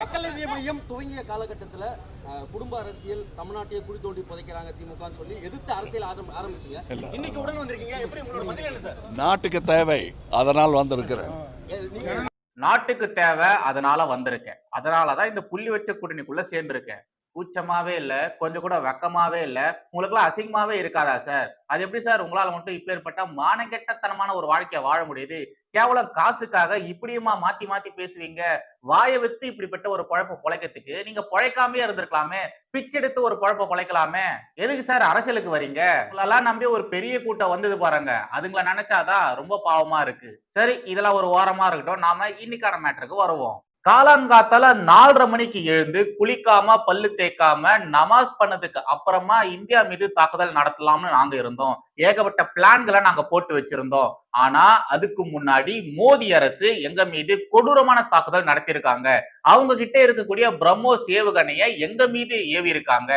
மக்கள் நீதி மையம் துவங்கிய காலகட்டத்தில் குடும்ப அரசியல் தமிழ்நாட்டையே குழி தோண்டி புதைக்கிறாங்க திமுகன்னு சொல்லி எதிர்த்து அரசியல் ஆரம்பிச்சிங்க. இன்னைக்கு உடனே வந்திருக்கீங்க, எப்படி உங்களோட பதில் என்ன சார்? நாட்டுக்கு தேவை, அதனால் வந்திருக்கிறேன். நாட்டுக்கு தேவை, அதனால வந்திருக்கேன். அதனாலதான் இந்த புள்ளி வச்ச கூட்டணிக்குள்ள சேர்ந்திருக்கேன். கூச்சமாவே இல்ல, கொஞ்சம் கூட வெக்கமாவே இல்ல. உங்களுக்கு எல்லாம் அசிங்கமாவே இருக்காதா சார்? அது எப்படி சார் உங்களால மட்டும் இப்பேற்பட்ட மானங்கெட்டத்தனமான ஒரு வாழ்க்கைய வாழ முடியுது? கேவலம் காசுக்காக இப்படியுமா மாத்தி மாத்தி பேசுவீங்க? வாயை வித்து இப்படிப்பட்ட ஒரு பொழப்ப பொழைக்கிறதுக்கு நீங்க பொழைக்காமே இருந்திருக்கலாமே. பிச்செடுத்து ஒரு பொழப்ப பொழைக்கலாமே. எதுக்கு சார் அரசியலுக்கு வரீங்க? உங்களெல்லாம் நம்பி ஒரு பெரிய கூட்டம் வந்தது பாருங்க. அதுங்களை நினைச்சாதான் ரொம்ப பாவமா இருக்கு. சரி, இதெல்லாம் ஒரு ஓரமா இருக்கட்டும். நாம இன்னைக்கான மேட்டருக்கு வருவோம். காலங்காத்தால 4:30 மணிக்கு எழுந்து குளிக்காம பல்லு தேய்க்காம நமாஸ் பண்ணதுக்கு அப்புறமா இந்தியா மீது தாக்குதல் நடத்தலாம்னு நாங்க இருந்தோம். ஏகப்பட்ட பிளான்களை நாங்க போட்டு வச்சிருந்தோம். ஆனா அதுக்கு முன்னாடி மோடி அரசு எங்க மீது கொடூரமான தாக்குதல் நடத்தியிருக்காங்க. அவங்க கிட்ட இருக்கக்கூடிய பிரம்மோஸ் ஏவுகணையை எங்க மீது ஏவி இருக்காங்க.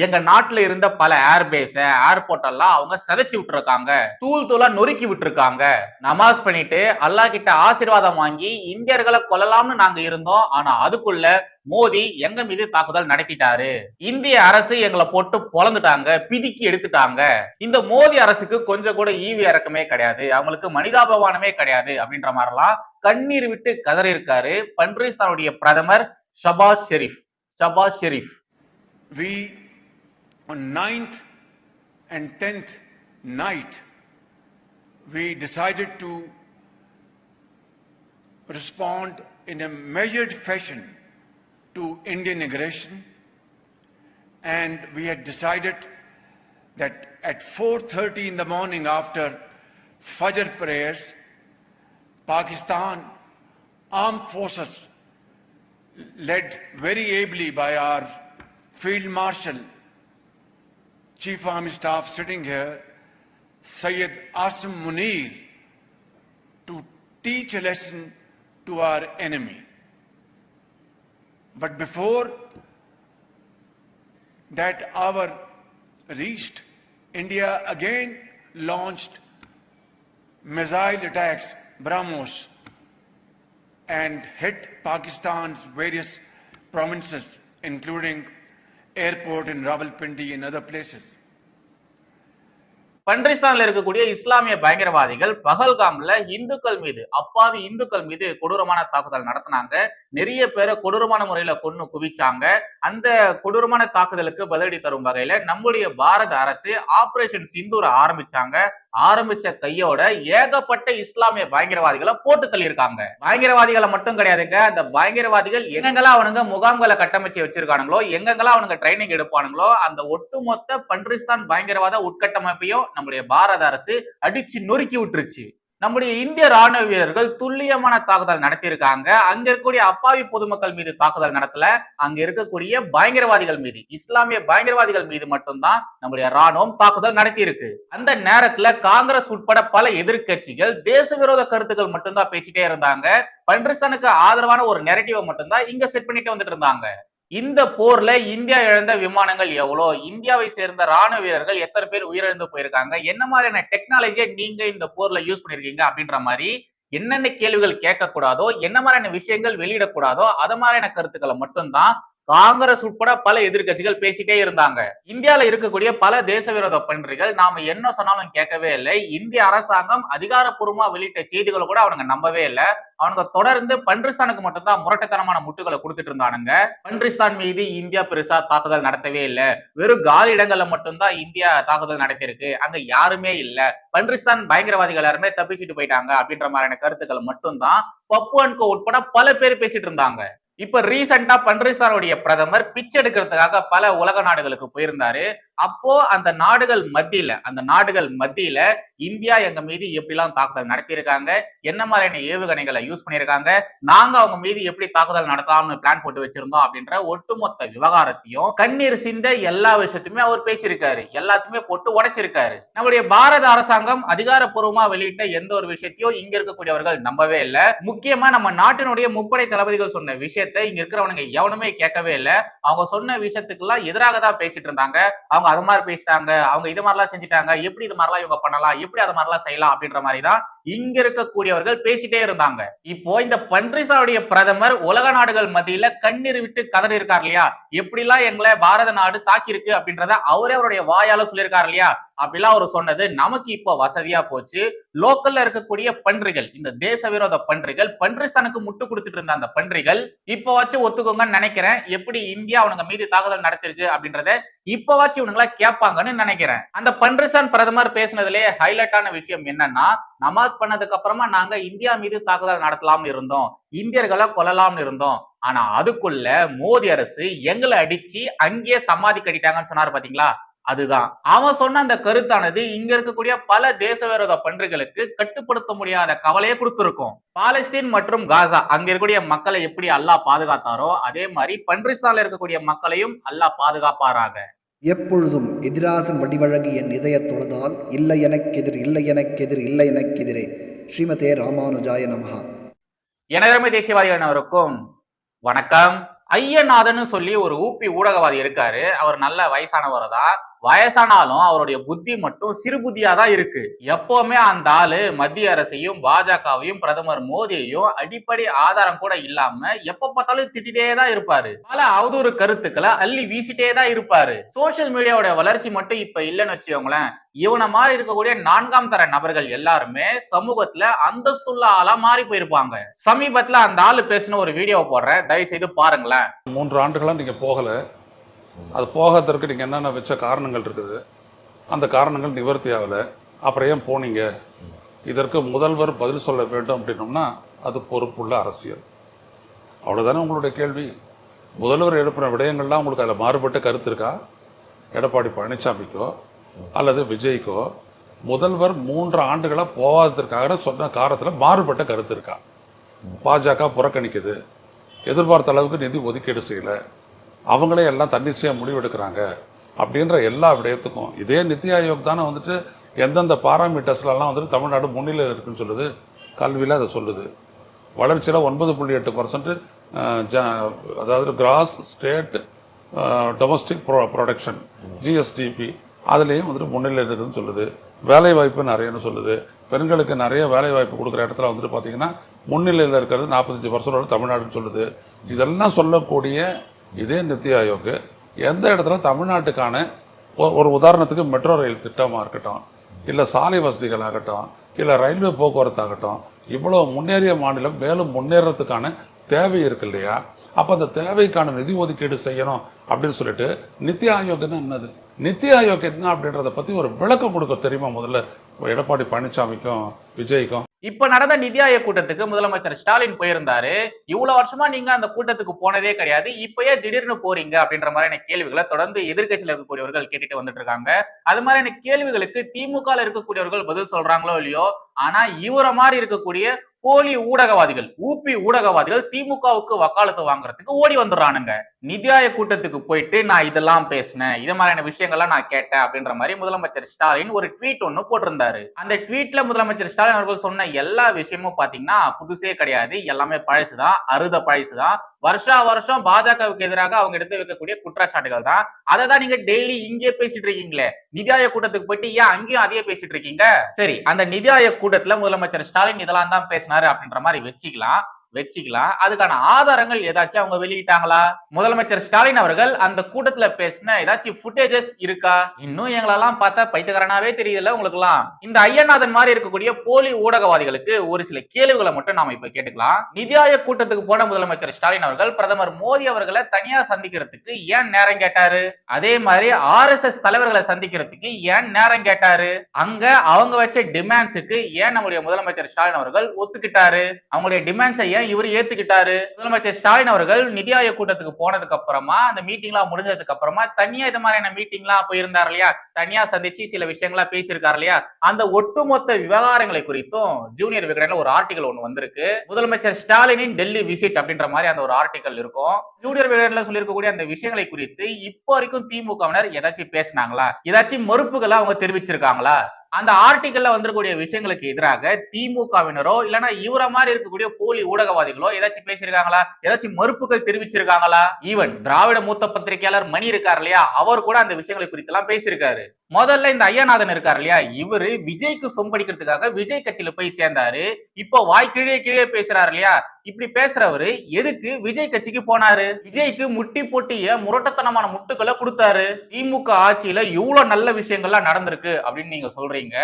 எங்க நாட்டுல இருந்த பல ஏர்பேஸ ஏர்போர்ட் எல்லாம் அவங்க சிதைச்சு விட்டுருக்காங்க. தூள் தூளா நொறுக்கி விட்டுருக்காங்க. நமாஸ் பண்ணிட்டு அல்லாஹ் கிட்ட ஆசீர்வாதம் வாங்கி இந்தியர்களை கொல்லலாம்னு நாங்க இருந்தோம். ஆனா அதுக்குள்ள மோடி எங்க மீது தாக்குதல் நடத்திட்டாரு. இந்திய அரசு எங்களை போட்டு பொளந்துட்டாங்க, பிதுக்கி எடுத்துட்டாங்க. இந்த மோடி அரசுக்கு கொஞ்சம் கூட ஈவி இறக்கமே கிடையாது, அவங்களுக்கு மனிதாபமானமே கிடையாது அப்படின்ற மாதிரிலாம் கண்ணீர் விட்டு கதறி இருக்காரு பன்றிஸ்தானுடைய பிரதமர் Shabaz Sharif. We on 9th and 10th night, we decided to respond in a measured fashion to Indian aggression, and we had decided that at 4:30 in the morning after Fajr prayers, Pakistan armed forces led very ably by our Field Marshal, Chief Army Staff sitting here, Syed Asim Munir, to teach a lesson to our enemy. But before that hour reached, India again launched missile attacks, BrahMos, and hit Pakistan's various provinces, including airport in Rawalpindi and other places. பன்றிஸ்தான்ல இருக்கக்கூடிய இஸ்லாமிய பயங்கரவாதிகள் பகல்காம்ல அப்பாவி இந்துக்கள் மீது கொடூரமான தாக்குதல் நடத்தினாங்க. நிறைய பேரை கொடூரமான முறையில கொன்னு குவிச்சாங்க. அந்த கொடூரமான தாக்குதலுக்கு பதிலடி தரும் வகையில நம்முடைய பாரத அரசு ஆபரேஷன் சிந்தூரை ஆரம்பிச்ச கையோட ஏகப்பட்ட இஸ்லாமிய பயங்கரவாதிகளை போட்டு தள்ளியிருக்காங்க. பயங்கரவாதிகளை மட்டும் கிடையாதுங்க, அந்த பயங்கரவாதிகள் எங்கெங்கெல்லாம் அவனுங்க முகாம்களை கட்டமைச்சு வச்சிருக்கானுங்களோ, எங்கெங்கெல்லாம் அவனுங்க ட்ரைனிங் எடுப்பானுங்களோ, அந்த ஒட்டுமொத்த பன்றிஸ்தான் பயங்கரவாத உட்கட்டமைப்பையும் நம்முடைய பாரத அரசு அடிச்சு நொறுக்கி விட்டுருச்சு. நம்முடைய இந்திய ராணுவ வீரர்கள் துல்லியமான தாக்குதல் நடத்தியிருக்காங்க. அங்க இருக்கக்கூடிய அப்பாவி பொதுமக்கள் மீது தாக்குதல் நடத்தல, அங்க இருக்கக்கூடிய பயங்கரவாதிகள் மீது, இஸ்லாமிய பயங்கரவாதிகள் மீது மட்டும்தான் நம்முடைய ராணுவம் தாக்குதல் நடத்தி இருக்கு. அந்த நேரத்துல காங்கிரஸ் உட்பட பல எதிர்கட்சிகள் தேச விரோத கருத்துக்கள் மட்டும்தான் பேசிட்டே இருந்தாங்க. பன்றிஸ்தானுக்கு ஆதரவான ஒரு நெரட்டிவை மட்டும்தான் இங்க செட் பண்ணிட்டு வந்துட்டு இருந்தாங்க. இந்த போர்ல இந்தியா இழந்த விமானங்கள் எவ்வளோ, இந்தியாவை சேர்ந்த ராணுவ வீரர்கள் எத்தனை பேர் உயிரிழந்து போயிருக்காங்க, என்ன மாதிரியான டெக்னாலஜியை நீங்க இந்த போர்ல யூஸ் பண்ணிருக்கீங்க அப்படின்ற மாதிரி என்னென்ன கேள்விகள் கேட்கக்கூடாதோ, என்ன மாதிரியான விஷயங்கள் வெளியிடக்கூடாதோ அத மாதிரியான கருத்துக்களை மட்டும்தான் காங்கிரஸ் உட்பட பல எதிர்கட்சிகள் பேசிட்டே இருந்தாங்க. இந்தியால இருக்கக்கூடிய பல தேச விரோத பன்றிகள் நாம என்ன சொன்னாலும் கேட்கவே இல்லை. இந்திய அரசாங்கம் அதிகாரப்பூர்வமா வெளியிட்ட செய்திகளை கூட அவனுங்க நம்பவே இல்லை. அவனுங்க தொடர்ந்து பன்றிஸ்தானுக்கு மட்டும்தான் முரட்டத்தனமான முட்டுகளை கொடுத்துட்டு இருந்தானுங்க. பன்றிஸ்தான் மீது இந்தியா பெருசா தாக்குதல் நடத்தவே இல்லை, வெறும் காலி இடங்கள்ல மட்டும்தான் இந்தியா தாக்குதல் நடத்திருக்கு, அங்க யாருமே இல்ல, பன்றிஸ்தான் பயங்கரவாதிகள் எல்லாருமே தப்பிச்சுட்டு போயிட்டாங்க அப்படின்ற மாதிரியான கருத்துக்களை மட்டும்தான் பப்பு அண்ட் கோ உட்பட பல பேர் பேசிட்டு இருந்தாங்க. இப்ப ரீசெண்டா பன்றிஸ்தானுடைய பிரதமர் பிச்சை எடுக்கிறதுக்காக பல உலக நாடுகளுக்கு போயிருந்தாரு. அப்போ அந்த நாடுகள் மத்தியில இந்தியா எங்க மீது எப்படிலாம் தாக்குதல் நடத்தியிருக்காங்க, என்ன மாதிரியான ஏவுகணைகளை யூஸ் பண்ணியிருக்காங்க, நாங்க அவங்க மீது எப்படி தாக்குதல் நடத்தலாம்னு பிளான் போட்டு வச்சிருந்தோம் அப்படின்ற ஒட்டுமொத்த விவகாரத்தையும் கண்ணீர் சிந்த எல்லா விஷயத்தையுமே அவர் பேசியிருக்காரு. எல்லாத்தையுமே போட்டு உடைச்சிருக்காரு. நம்முடைய பாரத அரசாங்கம் அதிகாரப்பூர்வமா வெளியிட்ட எந்த ஒரு விஷயத்தையும் இங்க இருக்கக்கூடியவர்கள் நம்பவே இல்லை. முக்கியமா நம்ம நாட்டினுடைய முப்படை தளபதிகள் சொன்ன விஷயத்தை இங்க இருக்கிறவனுங்க எவனுமே கேட்கவே இல்லை. அவங்க சொன்ன விஷயத்துக்கு எல்லாம் எதிராக தான் பேசிட்டு இருந்தாங்க. அவங்க அது மாதிரி பேசிட்டாங்க, அவங்க இது மாதிரிலாம் செஞ்சுட்டாங்க, எப்படி இது மாதிரிலாம் இவங்க பண்ணலாம், எப்படி அது மாதிரிலாம் செய்யலாம் அப்படின்ற மாதிரி தான் இங்க இருக்கக்கூடிய இருக்கக்கூடியவர்கள் பேசிட்டே இருந்தாங்க. இப்போ இந்த பன்றிசாவுடைய பிரதமர் உலக நாடுகள் மத்தியில கண்ணீர் விட்டு கதறி இருக்கார் இல்லையா, எப்படிலாம் எங்களை பாரத நாடு தாக்கி இருக்கு அப்படின்றத அவரே அவருடைய வாயால சொல்லியிருக்காரு இல்லையா. அப்படிலாம் அவர் சொன்னது நமக்கு இப்போ வசதியா போச்சு. லோக்கல்ல இருக்கக்கூடிய பன்றிகள், இந்த தேச விரோத பன்றிகள், பன்றிஸ்தானுக்கு முட்டு கொடுத்துட்டு இருந்த அந்த பன்றிகள் இப்ப வச்சு ஒத்துக்கோங்கன்னு நினைக்கிறேன். எப்படி இந்தியா அவனுங்க மீது தாக்குதல் நடத்திருக்கு அப்படின்றத இப்பவாச்சும் இவனுங்களா கேட்பாங்கன்னு நினைக்கிறேன். அந்த பன்றிஸ்தான் பிரதமர் பேசினதுலே ஹைலைட்டான விஷயம் என்னன்னா, நமாஸ் பண்ணதுக்கு அப்புறமா நாங்க இந்தியா மீது தாக்குதல் நடத்தலாம்னு இருந்தோம், இந்தியர்களை கொல்லலாம்னு இருந்தோம். ஆனா அதுக்குள்ள மோடி அரசு எங்களை அடிச்சு அங்கேயே சமாதி கட்டிட்டாங்கன்னு சொன்னாரு பாத்தீங்களா. அதுதான் அவன் சொன்ன அந்த கருத்தானது இங்க இருக்கக்கூடிய பல தேச விரோத பன்றிகளுக்கு கட்டுப்படுத்த முடியாத கவலையை கொடுத்திருக்கும். பாலஸ்தீன் மற்றும் காசா அங்க இருக்கக்கூடிய மக்களை எப்படி அல்லாஹ் பாதுகாத்தாரோ அதே மாதிரி பன்றிஸ்தான்ல இருக்கக்கூடிய மக்களையும் அல்லாஹ் பாதுகாப்பாராக. எப்பொழுதும் எதிராசன் வடிவழகு என் இதய தொழுதால் இல்லை எனக்கெதிர் இல்லை எனக்கெதிர் இல்லை எனக்கெதிரே. ஸ்ரீமதே ராமானுஜாய நமஹா. எனதருமை தேசியவாதிகளுக்கும் வணக்கம். ஐயநாதன் சொல்லி ஒரு ஊபி ஊடகவாதி இருக்காரு. அவர் நல்ல வயசானவர் தான். வயசானாலும் அவருடைய புத்தி மட்டும் சிறு புத்தியா தான் இருக்கு. எப்பவுமே அந்த ஆளு மத்திய அரசையும் பாஜகவையும் பிரதமர் மோடியையும் அடிப்படை ஆதாரம் கூட இல்லாம எப்ப பார்த்தாலும் திட்டிட்டே தான் இருப்பாரு. பல அவதூறு கருத்துக்களை அள்ளி வீசிட்டே தான் இருப்பாரு. சோசியல் மீடியாவோட வளர்ச்சி மட்டும் இப்ப இல்லைன்னு வச்சுக்கோங்களேன், இவனை மாதிரி இருக்கக்கூடிய 4ஆம் தர நபர்கள் எல்லாருமே சமூகத்துல அந்தஸ்துள்ள ஆளா மாறி போயிருப்பாங்க. சமீபத்துல அந்த ஆளு பேசின ஒரு வீடியோ போடுறேன், தயவு செய்து பாருங்களேன். 3 ஆண்டுகளா நீங்க போகல, அது போகாததற்கு நீங்க என்னென்ன வச்ச காரணங்கள் இருக்குது, அந்த காரணங்கள் நிவர்த்தி ஆகல, அப்புறம் ஏன் போனீங்க? இதற்கு முதல்வர் பதில் சொல்ல வேண்டும் அப்படின்னோம்னா அது பொறுப்புள்ள அரசியல். அவ்வளவுதானே உங்களுடைய கேள்வி. முதல்வர் எழுப்பின விடயங்கள்லாம் உங்களுக்கு அதில் மாறுபட்ட கருத்து இருக்கா? எடப்பாடி பழனிசாமிக்கோ அல்லது விஜய்க்கோ முதல்வர் 3 ஆண்டுகளா போகாததற்காக சொன்ன காரணத்தில் மாறுபட்ட கருத்து இருக்கா? பாஜக புறக்கணிக்குது, எதிர்பார்த்த அளவுக்கு நிதி ஒதுக்கீடு செய்யல, அவங்களே எல்லாம் தன்னிச்சையா முடிவெடுக்கிறாங்க அப்படின்ற எல்லா விடயத்துக்கும் இதே நித்தி ஆயோக் தானே வந்துட்டு எந்தெந்த பாராமீட்டர்ஸ்லாம் வந்துட்டு தமிழ்நாடு முன்னிலையில் இருக்குன்னு சொல்லுது. கல்வியில் அதை சொல்லுது. வளர்ச்சியில் 9.8%, அதாவது cross state domestic production GSDP அதுலேயும் வந்துட்டு முன்னிலையில் இருக்குதுன்னு சொல்லுது. வேலை வாய்ப்பு நிறையன்னு சொல்லுது. பெண்களுக்கு நிறைய வேலை வாய்ப்பு கொடுக்குற இடத்துல வந்துட்டு பார்த்தீங்கன்னா முன்னிலையில் இருக்கிறது 45% தமிழ்நாடுன்னு சொல்லுது. இதெல்லாம் சொல்லக்கூடிய இதே நித்தி ஆயோக் எந்த இடத்துல தமிழ்நாட்டுக்கான ஒரு உதாரணத்துக்கு மெட்ரோ ரயில் திட்டமாக இருக்கட்டும், இல்லை சாலை வசதிகள் ஆகட்டும், இல்லை ரயில்வே போக்குவரத்து ஆகட்டும், இவ்வளோ முன்னேறிய மாநிலம் மேலும் முன்னேறத்துக்கான தேவை இருக்கு இல்லையா? அப்போ அந்த தேவைக்கான நிதி ஒதுக்கீடு செய்யணும் அப்படின்னு சொல்லிட்டு நித்தி ஆயோக்னா என்னது, நித்தி ஆயோக் என்ன அப்படின்றத பற்றி ஒரு விளக்கம் கொடுக்க தெரியுமா முதல்ல எடப்பாடி பழனிசாமிக்கும் விஜய்க்கும்? இப்ப நடந்த நிதி ஆயோக் கூட்டத்துக்கு முதலமைச்சர் ஸ்டாலின் போயிருந்தாரு. இவ்வளவு வருஷமா நீங்க அந்த கூட்டத்துக்கு போனதே கிடையாது, இப்பயே திடீர்னு போறீங்க அப்படின்ற மாதிரியான கேள்விகளை தொடர்ந்து எதிர்கட்சியில் இருக்கக்கூடியவர்கள் கேட்டுட்டு வந்துட்டு இருக்காங்க. அது மாதிரியான கேள்விகளுக்கு திமுக இருக்கக்கூடியவர்கள் பதில் சொல்றாங்களோ இல்லையோ, ஆனா இவரை மாதிரி இருக்கக்கூடிய போலி ஊடகவாதிகள், ஊபி ஊடகவாதிகள் திமுகவுக்கு வக்காலத்து வாங்குறதுக்கு ஓடி வந்துடுறானுங்க. நிதி ஆயோக் கூட்டத்துக்கு போயிட்டு நான் இதெல்லாம் பேசினேன், இது மாதிரியான விஷயங்கள்லாம் நான் கேட்டேன் அப்படின்ற மாதிரி முதலமைச்சர் ஸ்டாலின் ஒரு ட்வீட் ஒன்னு போட்டிருந்தாரு. அந்த ட்வீட்ல முதலமைச்சர் ஸ்டாலின் அவர்கள் சொன்ன எல்லா விஷயமும் பாத்தீங்கன்னா புதுசே கிடையாது, எல்லாமே பழசுதான், அறுத பழசுதான். வருஷா வருஷம் பாஜகவுக்கு எதிராக அவங்க எடுத்து வைக்கக்கூடிய குற்றச்சாட்டுகள் தான். அதை தான் நீங்க டெய்லி இங்கே பேசிட்டு இருக்கீங்களே. நிதி ஆயோக் கூட்டத்துக்கு போயிட்டு ஏன் அங்கேயும் அதையே பேசிட்டு இருக்கீங்க? சரி, அந்த நிதி ஆயோக் கூட்டத்துல முதலமைச்சர் ஸ்டாலின் இதெல்லாம் தான் பேசினாரு அப்படின்ற மாதிரி வச்சுக்கலாம். அதுக்கான ஆதாரங்கள் ஏதாச்சும் அவங்க வெளியிட்டாங்களா? முதலமைச்சர் ஸ்டாலின் அவர்கள் அந்த கூட்டத்துல பேசின ஏதாச்சும் ஃபுட்டேஜஸ் இருக்கா? இன்னும் எங்களெல்லாம் பார்த்தா பைத்தியக்காரனாவே தெரியல உங்களுக்கு எல்லாம். இந்த ஐயநாதன் மாதிரி இருக்கக்கூடிய போலி ஊடகவாதிகளுக்கு ஒரு சில கேள்விகளை மட்டும் நாம இப்ப கேட்டுக்கலாம். நிதி ஆயோக் கூட்டத்துக்கு போன முதலமைச்சர் ஸ்டாலின் அவர்கள் பிரதமர் மோடி அவர்களை தனியா சந்திக்கிறதுக்கு ஏன் நேரம் கேட்டாரு? அதே மாதிரி RSS தலைவர்களை சந்திக்கிறதுக்கு ஏன் நேரம் கேட்டாரு? அங்க அவங்க வச்ச டிமாண்ட்ஸுக்கு ஏன் நம்முடைய முதலமைச்சர் ஸ்டாலின் அவர்கள் ஒத்துக்கிட்டாரு? அவங்களுடைய டிமாண்ட்ஸை இவர் ஏத்துக்கிட்டாரு? முதலமைச்சர் ஸ்டாலின் அவர்கள் நிதி ஆயோக் கூட்டத்துக்கு போனதுக்கு அப்புறமா, அந்த மீட்டிங்லாம் முடிஞ்சதுக்கு அப்புறமா தனியா இது மாதிரியான மீட்டிங்லாம் போயிருந்தார் இல்லையா, தனியா சந்திச்சு சில விஷயங்களா பேசியிருக்காரு இல்லையா, அந்த ஒட்டுமொத்த விவகாரங்களை குறித்தும் ஜூனியர் விகடன்ல ஒரு ஆர்டிகல் ஒண்ணு வந்திருக்கு. முதலமைச்சர் ஸ்டாலினின் டெல்லி விசிட் அப்படின்ற மாதிரி அந்த ஒரு ஆர்டிகல் இருக்கும். ஜூனியர் விகடன்ல சொல்லியிருக்கக்கூடிய அந்த விஷயங்களை குறித்து இப்போ வரைக்கும் திமுகவினர் ஏதாச்சும் பேசினாங்களா? ஏதாச்சும் மறுப்புகளை அவங்க தெரிவிச்சிருக்காங்களா? அந்த ஆர்டிகல்ல வந்திருக்கக்கூடிய விஷயங்களுக்கு எதிராக திமுகவினரோ இல்லைன்னா இவர மாதிரி இருக்கக்கூடிய போலி ஊடகவாதிகளோ ஏதாச்சும் பேசியிருக்காங்களா? ஏதாச்சும் மறுப்புகள் தெரிவிச்சிருக்காங்களா? ஈவன் திராவிட மூத்த பத்திரிகையாளர் மணி இருக்கார் இல்லையா, அவர் கூட அந்த விஷயங்களை குறித்து எல்லாம் பேசியிருக்காரு. முதல்ல இந்த ஐயநாதன் இருக்காரு இல்லையா, இவரு விஜய்க்கு சொம்படிக்கிறதுக்காக விஜய் கட்சியில போய் சேர்ந்தாரு. இப்போ வாய் கீழே பேசுறாரு இல்லையா, இப்படி பேசுறவரு எதுக்கு விஜய் கட்சிக்கு போனாரு? விஜய்க்கு முட்டி போட்டிய முரட்டத்தனமான முட்டுக்களை கொடுத்தாரு. திமுக ஆட்சியில இவ்வளவு நல்ல விஷயங்கள்லாம் நடந்திருக்கு அப்படின்னு நீங்க சொல்றீங்க.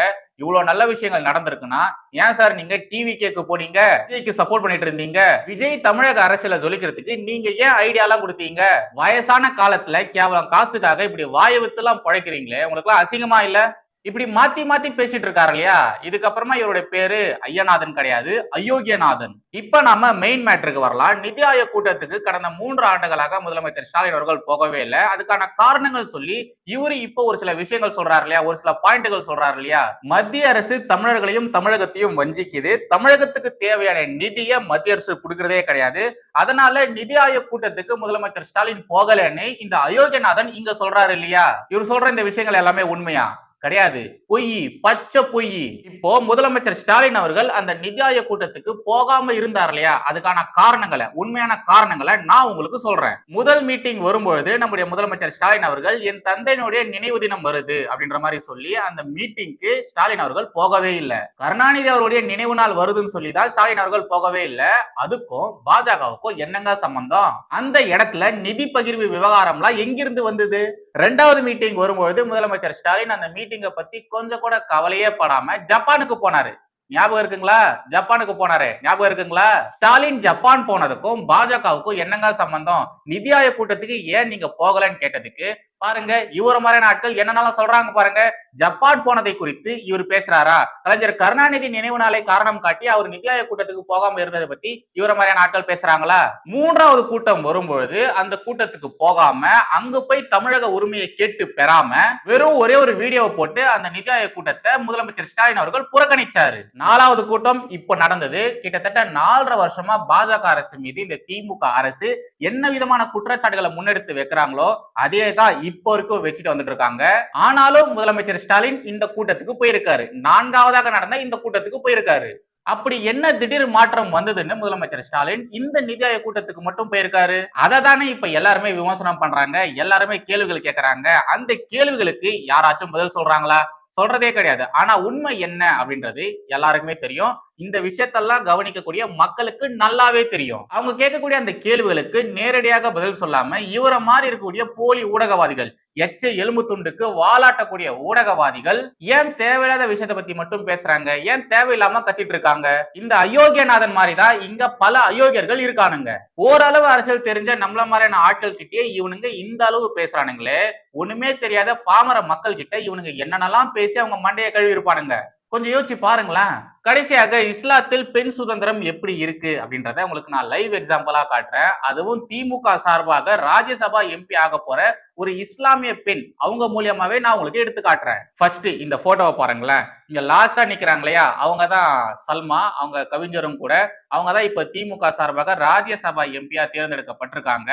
இவ்வளவு நல்ல விஷயங்கள் நடந்திருக்குன்னா ஏன் சார் நீங்க டிவி கேக்கு போனீங்க, விஜய்க்கு சப்போர்ட் பண்ணிட்டு இருந்தீங்க? விஜய் தமிழக அரசியல ஜொலிக்கிறதுக்கு நீங்க ஏன் ஐடியா எல்லாம் கொடுத்தீங்க? வயசான காலத்துல கேவலம் காசுக்காக இப்படி வாயை வித்து எல்லாம் பழைக்கிறீங்களே, உங்களுக்கு எல்லாம் அசிங்கமா இல்ல? இப்படி மாத்தி மாத்தி பேசிட்டு இருக்காரு இல்லையா, இதுக்கப்புறமா இவருடைய பேரு ஐயநாதன் கிடையாது, அயோக்கியநாதன். இப்ப நாம மெயின் மேட்டருக்கு வரலாம். நிதி ஆயோக் கூட்டத்துக்கு கடந்த 3 ஆண்டுகளாக முதலமைச்சர் ஸ்டாலின் அவர்கள் போகவே இல்லை. அதுக்கான காரணங்கள் சொல்லி இவரு இப்போ ஒரு சில விஷயங்கள் சொல்றாரு இல்லையா, ஒரு சில பாயிண்ட்கள் சொல்றாரு இல்லையா. மத்திய அரசு தமிழர்களையும் தமிழகத்தையும் வஞ்சிக்குது, தமிழகத்துக்கு தேவையான நிதியை மத்திய அரசு கொடுக்கறதே கிடையாது, அதனால நிதி ஆயோக் கூட்டத்துக்கு முதலமைச்சர் ஸ்டாலின் போகலன்னு இந்த அயோக்கியநாதன் இங்க சொல்றாரு இல்லையா. இவர் சொல்ற இந்த விஷயங்கள் எல்லாமே உண்மையா? கிடையாது, பொய், பச்சை பொய். இப்போ முதலமைச்சர் ஸ்டாலின் அவர்கள் அந்த நிதி ஆயோக் கூட்டத்துக்கு போகாம இருந்தார் இல்லையா, அதுக்கான காரணங்களை, உண்மையான காரணங்களை நான் உங்களுக்கு சொல்றேன். முதல் மீட்டிங் வரும்பொழுது நம்முடைய முதலமைச்சர் ஸ்டாலின் அவர்கள் என் தந்தையினுடைய நினைவு தினம் வருது அப்படின்ற மாதிரி சொல்லி அந்த மீட்டிங்க்கு ஸ்டாலின் அவர்கள் போகவே இல்லை. கருணாநிதி அவருடைய நினைவு நாள் வருதுன்னு சொல்லிதான் ஸ்டாலின் அவர்கள் போகவே இல்லை. அதுக்கும் பாஜகவுக்கும் என்னங்க சம்பந்தம்? அந்த இடத்துல நிதி பகிர்வு விவகாரம்லாம் எங்கிருந்து வந்தது? 2வது மீட்டிங் வரும்பொழுது முதலமைச்சர் ஸ்டாலின் அந்த மீட்டிங்க பத்தி கொஞ்சம் கூட கவலையே படாம ஜப்பானுக்கு போனாரு. ஞாபகம் இருக்குங்களா? ஜப்பானுக்கு போனாரு, ஞாபகம் இருக்குங்களா? ஸ்டாலின் ஜப்பான் போனதுக்கும் பாஜகவுக்கும் என்னங்க சம்பந்தம்? நிதி ஆயோக் கூட்டத்துக்கு ஏன் நீங்க போகலன்னு கேட்டதுக்கு பாருங்க, இவர மாதிரியான ஆட்கள் என்னென்னலாம் சொல்றாங்க பாருங்க. ஜப்பான் போனதை குறித்து இவர் பேசுறாரா? கலைஞர் கருணாநிதி நினைவு நாளை காரணம் காட்டி அவர் நிதி ஆயோக் கூட்டத்துக்கு போகாம இருந்ததை பத்தி இவர மாதிரியான ஆட்கள் பேசுறாங்களா? 3வது கூட்டம் வரும்பொழுது அந்த கூட்டத்துக்கு போகாம அங்க போய் தமிழக உரிமையை கேட்டு பெறாம வெறும் ஒரே ஒரு வீடியோவை போட்டு அந்த நிதி ஆயோக் கூட்டத்தை முதலமைச்சர் ஸ்டாலின் அவர்கள் புறக்கணிச்சாரு. 4வது கூட்டம் இப்ப நடந்தது. கிட்டத்தட்ட 4.5 வருஷமா பாஜக அரசு மீது இந்த திமுக அரசு என்ன விதமான குற்றச்சாட்டுகளை முன்னெடுத்து வைக்கிறாங்களோ அதே தான் இப்போ வரைக்கும் வச்சுட்டு வந்துட்டு இருக்காங்க. ஆனாலும் முதலமைச்சர் ஸ்டாலின் இந்த கூட்டத்துக்கு போயிருக்காரு. 4வதாக நடந்த இந்த கூட்டத்துக்கு போயிருக்காரு. அப்படி என்ன திடீர் மாற்றம் வந்ததுன்னு முதலமைச்சர் ஸ்டாலின் இந்த நிதி ஆயோக் கூட்டத்துக்கு மட்டும் போயிருக்காரு? அதை தானே இப்ப எல்லாருமே விமர்சனம் பண்றாங்க, எல்லாருமே கேள்விகள் கேட்கறாங்க. அந்த கேள்விகளுக்கு யாராச்சும் பதில் சொல்றாங்களா? சொல்றதே கிடையாது. ஆனா உண்மை என்ன அப்படின்றது எல்லாருக்குமே தெரியும். இந்த விஷயத்தெல்லாம் கவனிக்கக்கூடிய மக்களுக்கு நல்லாவே தெரியும். அவங்க கேட்கக்கூடிய அந்த கேள்விகளுக்கு நேரடியாக பதில் சொல்லாம இவர மாதிரி இருக்கக்கூடிய போலி ஊடகவாதிகள், எச்ச எலும்பு துண்டுக்கு வாலாட்டக்கூடிய ஊடகவாதிகள் ஏன் தேவையில்லாத விஷயத்தை பத்தி மட்டும் பேசுறாங்க? ஏன் தேவையில்லாம கத்திட்டு இருக்காங்க? இந்த அயோக்கியநாதன் மாதிரிதான் இங்க பல அயோக்கியர்கள் இருக்கானுங்க. ஓரளவு அரசியல் தெரிஞ்ச நம்மள மாதிரியான ஆட்கள் கிட்டே இவனுங்க இந்த அளவு பேசுறானுங்களே, ஒண்ணுமே தெரியாத பாமர மக்கள் கிட்ட இவனுங்க என்னென்னலாம் பேசி அவங்க மண்டையை கழுவி இருப்பானுங்க. கொஞ்சம் யோசிச்சு பாருங்களேன். கடைசியாக இஸ்லாத்தில் பெண் சுதந்திரம் எப்படி இருக்கு அப்படின்றத உங்களுக்கு நான் லைவ் எக்ஸாம்பிளா காட்டுறேன். அதுவும் திமுக சார்பாக ராஜ்யசபா எம்பி ஆக போற ஒரு இஸ்லாமிய பெண், அவங்க மூலியமாவே நான் உங்களுக்கு எடுத்து காட்டுறேன். ஃபர்ஸ்ட் இந்த போட்டோவை பாருங்களேன். இங்க லாஸ்டா நிக்கிறாங்க இல்லையா, அவங்கதான் சல்மா, அவங்க கவிஞரும் கூட. அவங்கதான் இப்ப திமுக சார்பாக ராஜ்யசபா எம்பியா தேர்ந்தெடுக்கப்பட்டிருக்காங்க.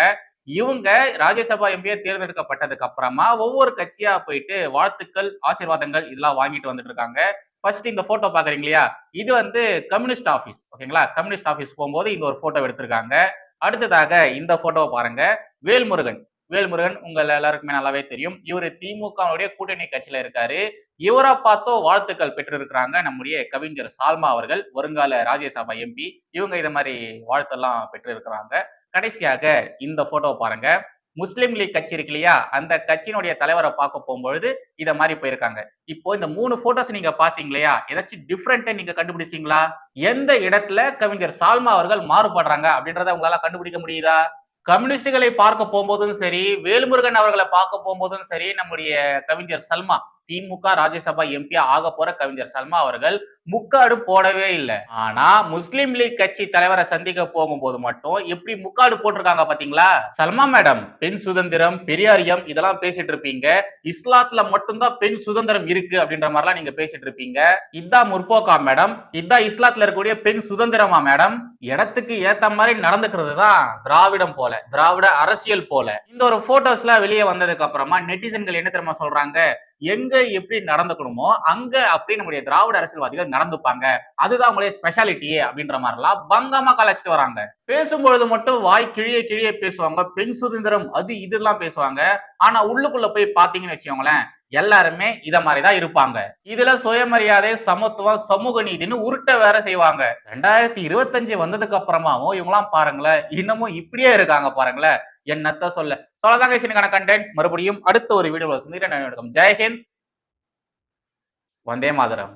இவங்க ராஜ்யசபா எம்பியா தேர்ந்தெடுக்கப்பட்டதுக்கு அப்புறமா ஒவ்வொரு கட்சியா போயிட்டு வாழ்த்துக்கள், ஆசீர்வாதங்கள் இதெல்லாம் வாங்கிட்டு வந்துட்டு இருக்காங்க. ஃபர்ஸ்ட் இந்த போட்டோ பாக்குறீங்க இல்லையா, இது வந்து கம்யூனிஸ்ட் ஆபீஸ். ஓகேங்களா, கம்யூனிஸ்ட் ஆபீஸ் போகும்போது இந்த ஒரு போட்டோ எடுத்திருக்காங்க. அடுத்ததாக இந்த போட்டோவை பாருங்க. வேல்முருகன் உங்க எல்லாருக்குமே நல்லாவே தெரியும். இவரு திமுக கூட்டணி கட்சியில இருக்காரு. இவரை பார்த்தோ வாழ்த்துக்கள் பெற்று இருக்கிறாங்க நம்முடைய கவிஞர் சால்மா அவர்கள், வருங்கால ராஜ்யசபா எம்பி. இவங்க இத மாதிரி வாழ்த்தெல்லாம் பெற்று இருக்கிறாங்க. கடைசியாக இந்த போட்டோவை பாருங்க. முஸ்லிம் லீக் கட்சி இருக்கு இல்லையா, அந்த கட்சியினுடைய தலைவரை பார்க்க போகும்பொழுது இத மாதிரி போயிருக்காங்க. இப்போ இந்த 3 போட்டோஸ் நீங்க பாத்தீங்க இல்லையா, ஏதாச்சும் டிஃபரெண்டா நீங்க கண்டுபிடிச்சீங்களா? எந்த இடத்துல கவிஞர் சால்மா அவர்கள் மாறுபடுறாங்க அப்படின்றத உங்களால கண்டுபிடிக்க முடியுதா? கம்யூனிஸ்டுகளை பார்க்க போகும்போதும் சரி, வேல்முருகன் அவர்களை பார்க்க போகும்போதும் சரி, நம்முடைய கவிஞர் சல்மா, திமுக ராஜ்யசபா எம்பி ஆக போற கவிஞர் சல்மா அவர்கள் முக்காடு போடவே இல்லை. ஆனா முஸ்லிம் லீக் கட்சி தலைவரை சந்திக்க போகும்போது மட்டும் எப்படி முக்காடு போட்டிருக்காங்க பாத்தீங்களா? சல்மா மேடம், பெண் சுதந்திரம், பெரியாரியம் இதெல்லாம் பேசிட்டு இருப்பீங்க. இஸ்லாத்துல மட்டும்தான் பெண் சுதந்திரம் இருக்கு அப்படின்ற மாதிரிலாம் நீங்க பேசிட்டு இருப்பீங்க. இதான் முற்போக்கா மேடம்? இதான் இஸ்லாத்துல இருக்கக்கூடிய பெண் சுதந்திரமா மேடம்? இடத்துக்கு ஏத்த மாதிரி நடந்துக்கிறது தான் திராவிடம் போல, திராவிட அரசியல் போல. இந்த ஒரு போட்டோஸ்ல வெளியே வந்ததுக்கு அப்புறமா நெட்டிசன்கள் என்ன தெரியுமா சொல்றாங்க? எங்க எப்படி நடந்துக்கணுமோ அங்க அப்படி நம்முடைய திராவிட அரசியல்வாதிகள் நடந்துப்பாங்க, அதுதான் அவங்களுடைய ஸ்பெஷாலிட்டியே அப்படின்ற மாதிரிலாம் பங்கமா கலைச்சிட்டு வராங்க. பேசும்பொழுது மட்டும் வாய் கிழியே பேசுவாங்க, பெண் சுதந்திரம் அது இதெல்லாம் பேசுவாங்க. ஆனா உள்ளுக்குள்ள போய் பாத்தீங்கன்னு வச்சுக்கோங்களேன், எல்லாருமே இத மாதிரிதான் இருப்பாங்க. இதுல சுயமரியாதை, சமத்துவம், சமூக நீதினு உருட்ட வேற செய்வாங்க. 2025 வந்ததுக்கு அப்புறமாவும் இவங்கலாம் பாருங்களேன், இன்னமும் இப்படியே இருக்காங்க பாருங்களேன். என்னத்த சொல்ல. சொல்லதாங்க இன்னைக்கான கண்டென்ட். மறுபடியும் அடுத்த ஒரு வீடியோல சந்திக்கிறேன். ஜெய் ஹிந்த், வந்தே மாதரம்.